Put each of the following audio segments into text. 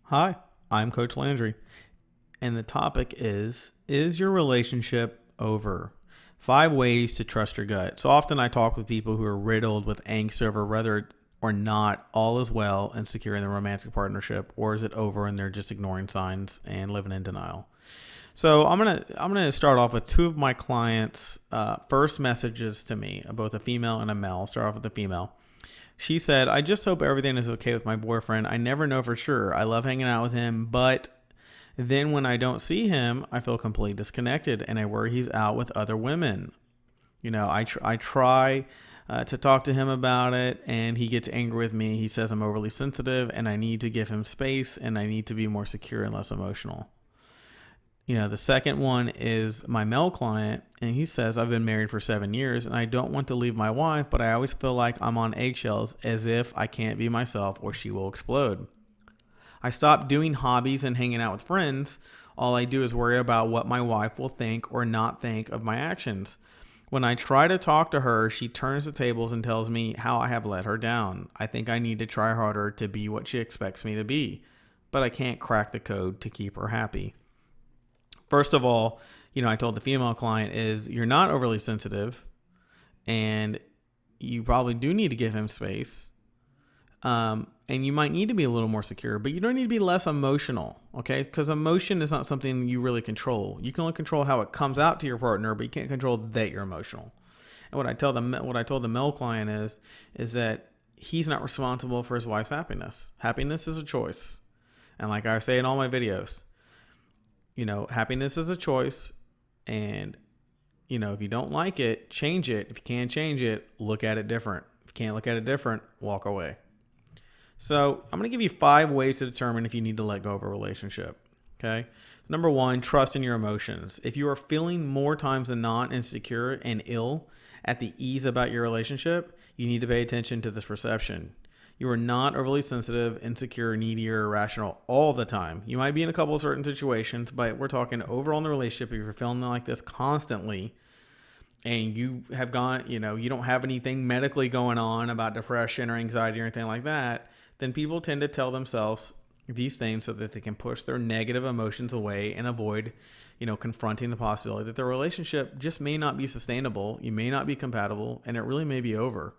Hi, I'm Coach Landry, and the topic is your relationship over? 5 ways to trust your gut. So often I talk with people who are riddled with angst over whether or not all is well and secure in their romantic partnership, or is it over and they're just ignoring signs and living in denial. So I'm gonna start off with two of my clients' first messages to me, both a female and a male. I'll start off with the female. She said, I just hope everything is okay with my boyfriend. I never know for sure. I love hanging out with him, but then when I don't see him, I feel completely disconnected and I worry he's out with other women. I try to talk to him about it and he gets angry with me. He says I'm overly sensitive and I need to give him space and I need to be more secure and less emotional. The second one is my male client, and he says, I've been married for 7 years and I don't want to leave my wife, but I always feel like I'm on eggshells as if I can't be myself or she will explode. I stopped doing hobbies and hanging out with friends. All I do is worry about what my wife will think or not think of my actions. When I try to talk to her, she turns the tables and tells me how I have let her down. I think I need to try harder to be what she expects me to be, but I can't crack the code to keep her happy. First of all, I told the female client is you're not overly sensitive and you probably do need to give him space. And you might need to be a little more secure, but you don't need to be less emotional, okay? Because emotion is not something you really control. You can only control how it comes out to your partner, but you can't control that you're emotional. And what I told the male client is that he's not responsible for his wife's happiness. Happiness is a choice. And like I say in all my videos, happiness is a choice, and, if you don't like it, change it. If you can't change it, look at it different. If you can't look at it different, walk away. So I'm going to give you 5 ways to determine if you need to let go of a relationship. Okay. Number 1, trust in your emotions. If you are feeling more times than not insecure and ill at the ease about your relationship, you need to pay attention to this perception. You are not overly sensitive, insecure, needy, or irrational all the time. You might be in a couple of certain situations, but we're talking overall in the relationship. If you're feeling like this constantly and you have gone, you don't have anything medically going on about depression or anxiety or anything like that, then people tend to tell themselves these things so that they can push their negative emotions away and avoid, confronting the possibility that their relationship just may not be sustainable. You may not be compatible and it really may be over.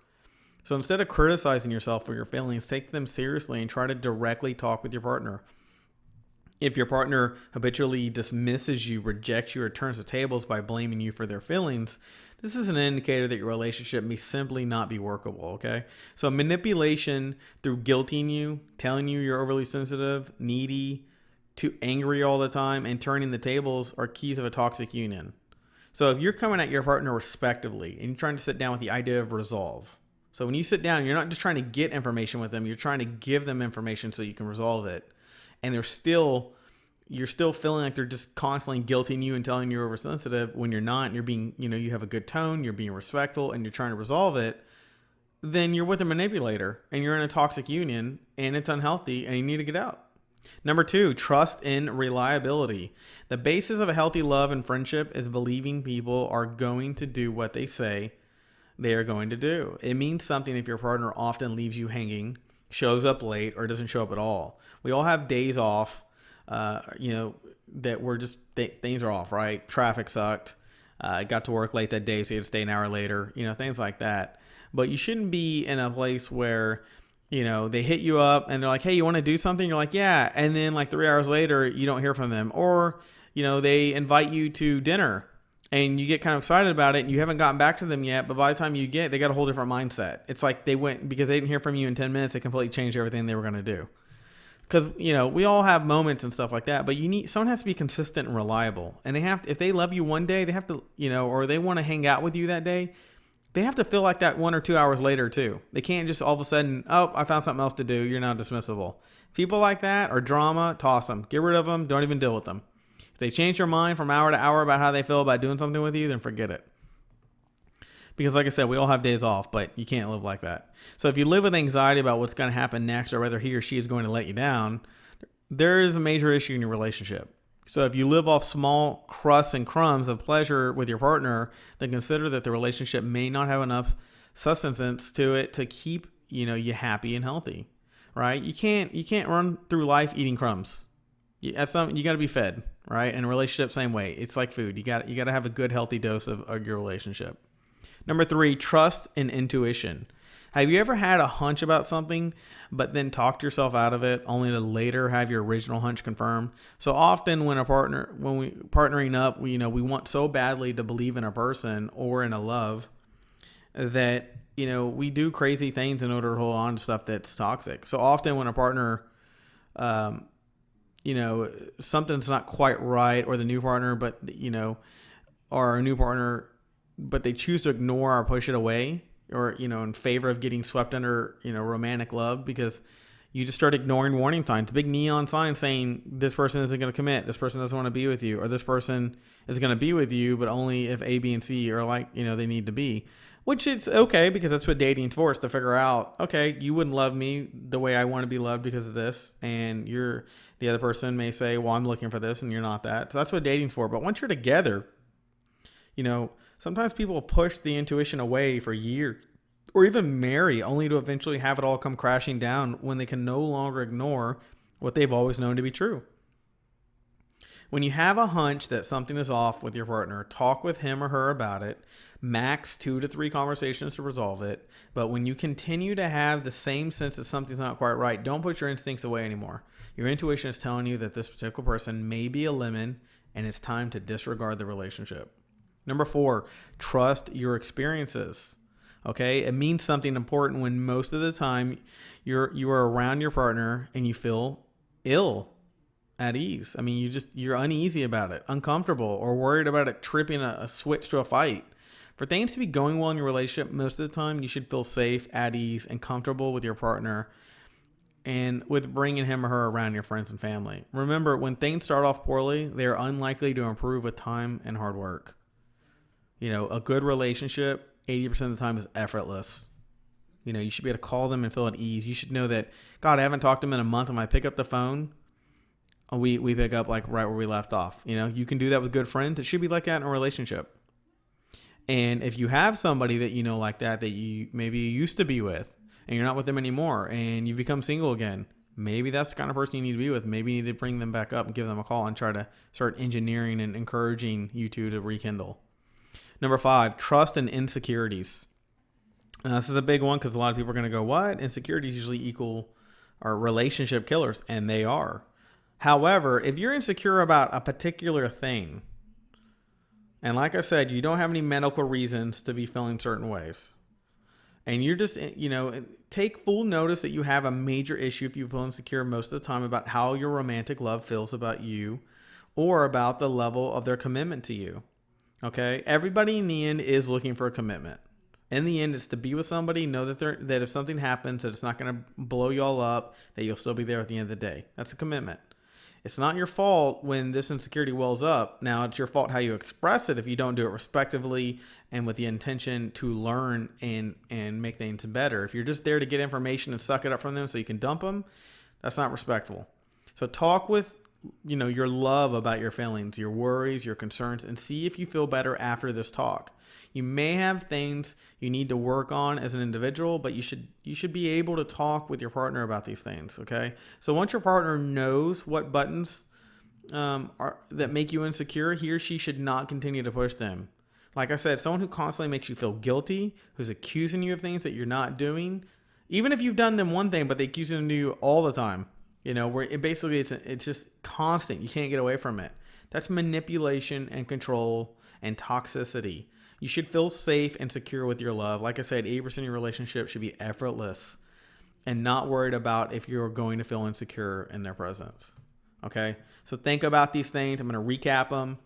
So instead of criticizing yourself for your feelings, take them seriously and try to directly talk with your partner. If your partner habitually dismisses you, rejects you, or turns the tables by blaming you for their feelings, this is an indicator that your relationship may simply not be workable, okay? So manipulation through guilting you, telling you you're overly sensitive, needy, too angry all the time, and turning the tables are keys of a toxic union. So if you're coming at your partner respectively and you're trying to sit down with the idea of resolve, so when you sit down, you're not just trying to get information with them, you're trying to give them information so you can resolve it. And you're still feeling like they're just constantly guilting you and telling you you're oversensitive when you're not, and you're being, you have a good tone, you're being respectful, and you're trying to resolve it, then you're with a manipulator and you're in a toxic union and it's unhealthy and you need to get out. Number 2, trust in reliability. The basis of a healthy love and friendship is believing people are going to do what they say they are going to do. It means something if your partner often leaves you hanging, shows up late, or doesn't show up at all. We all have days off, that we're just, things are off, right? Traffic sucked. Got to work late that day, so you had to stay an hour later, things like that. But you shouldn't be in a place where, they hit you up and they're like, hey, you want to do something? You're like, yeah. And then like 3 hours later, you don't hear from them. Or, they invite you to dinner and you get kind of excited about it and you haven't gotten back to them yet, but by the time they got a whole different mindset. It's like they went, because they didn't hear from you in 10 minutes, they completely changed everything they were going to do. Because, we all have moments and stuff like that, but someone has to be consistent and reliable. And if they love you one day, they have to, or they want to hang out with you that day, they have to feel like that 1 or 2 hours later too. They can't just all of a sudden, oh, I found something else to do. You're now dismissible. People like that or drama, toss them, get rid of them. Don't even deal with them. If they change their mind from hour to hour about how they feel about doing something with you, then forget it. Because like I said, we all have days off, but you can't live like that. So if you live with anxiety about what's going to happen next or whether he or she is going to let you down, there is a major issue in your relationship. So if you live off small crusts and crumbs of pleasure with your partner, then consider that the relationship may not have enough sustenance to it to keep, you happy and healthy. right? You can't run through life eating crumbs. You got to be fed, right? And a relationship, same way. It's like food. You got to have a good, healthy dose of your relationship. Number 3, trust and intuition. Have you ever had a hunch about something, but then talked yourself out of it, only to later have your original hunch confirmed? So often, when we partnering up, we want so badly to believe in a person or in a love that we do crazy things in order to hold on to stuff that's toxic. So often, when a partner, something's not quite right, or the new partner, or a new partner, but they choose to ignore or push it away, or, in favor of getting swept under, romantic love, because you just start ignoring warning signs, big neon signs saying this person isn't going to commit, this person doesn't want to be with you, or this person is going to be with you, but only if A, B, and C are like, they need to be, which it's okay, because that's what dating's for, is to figure out, okay, you wouldn't love me the way I want to be loved because of this. And the other person may say, well, I'm looking for this and you're not that. So that's what dating's for. But once you're together, sometimes people push the intuition away for years, or even marry, only to eventually have it all come crashing down when they can no longer ignore what they've always known to be true. When you have a hunch that something is off with your partner, talk with him or her about it. Max 2 to 3 conversations to resolve it. But when you continue to have the same sense that something's not quite right, don't put your instincts away anymore. Your intuition is telling you that this particular person may be a lemon, and it's time to disregard the relationship. Number 4, trust your experiences. Okay, it means something important when most of the time you are around your partner and you feel ill, at ease. I mean, you're uneasy about it, uncomfortable, or worried about it tripping a switch to a fight. For things to be going well in your relationship, most of the time you should feel safe, at ease, and comfortable with your partner, and with bringing him or her around your friends and family. Remember, when things start off poorly, they are unlikely to improve with time and hard work. A good relationship, 80% of the time, is effortless. You should be able to call them and feel at ease. You should know that, God, I haven't talked to them in a month. When I pick up the phone, we pick up like right where we left off. You can do that with good friends. It should be like that in a relationship. And if you have somebody that like that you maybe used to be with, and you're not with them anymore, and you become single again, maybe that's the kind of person you need to be with. Maybe you need to bring them back up and give them a call and try to start engineering and encouraging you two to rekindle. Number 5, trust and insecurities. Now, this is a big one because a lot of people are going to go, what? Insecurities usually equal our relationship killers, and they are. However, if you're insecure about a particular thing, and like I said, you don't have any medical reasons to be feeling certain ways, and you're just, take full notice that you have a major issue if you feel insecure most of the time about how your romantic love feels about you, or about the level of their commitment to you. Okay? Everybody in the end is looking for a commitment. In the end, it's to be with somebody, know that if something happens, that it's not going to blow you all up, that you'll still be there at the end of the day. That's a commitment. It's not your fault when this insecurity wells up. Now, it's your fault how you express it if you don't do it respectively and with the intention to learn and make things better. If you're just there to get information and suck it up from them so you can dump them, that's not respectful. So talk with your love about your feelings, your worries, your concerns, and see if you feel better after this talk. You may have things you need to work on as an individual, but you should be able to talk with your partner about these things, okay? So once your partner knows what buttons that make you insecure, he or she should not continue to push them. Like I said, someone who constantly makes you feel guilty, who's accusing you of things that you're not doing, even if you've done them one thing, but they accuse them of you all the time, where it's just constant. You can't get away from it. That's manipulation and control and toxicity. You should feel safe and secure with your love. Like I said, 80% of your relationship should be effortless and not worried about if you're going to feel insecure in their presence. Okay? So think about these things. I'm going to recap them.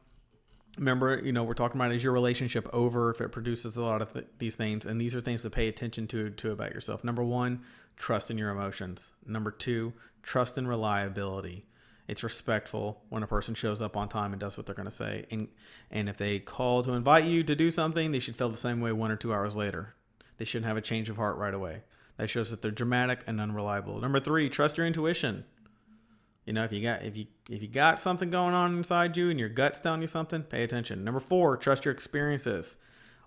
Remember, we're talking about, is your relationship over if it produces a lot of these things? And these are things to pay attention to about yourself. Number 1, trust in your emotions. Number 2, trust in reliability. It's respectful when a person shows up on time and does what they're going to say. And if they call to invite you to do something, they should feel the same way 1 or 2 hours later. They shouldn't have a change of heart right away. That shows that they're dramatic and unreliable. Number 3, trust your intuition. If you got something going on inside you and your gut's telling you something, pay attention. Number 4, trust your experiences.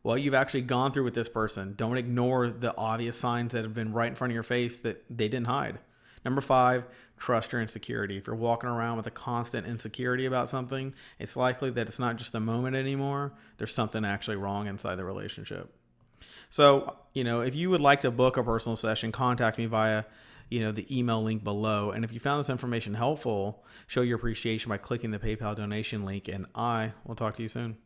What you've actually gone through with this person. Don't ignore the obvious signs that have been right in front of your face that they didn't hide. Number 5, trust your insecurity. If you're walking around with a constant insecurity about something, it's likely that it's not just a moment anymore. There's something actually wrong inside the relationship. So, if you would like to book a personal session, contact me via, the email link below. And if you found this information helpful, show your appreciation by clicking the PayPal donation link, and I will talk to you soon.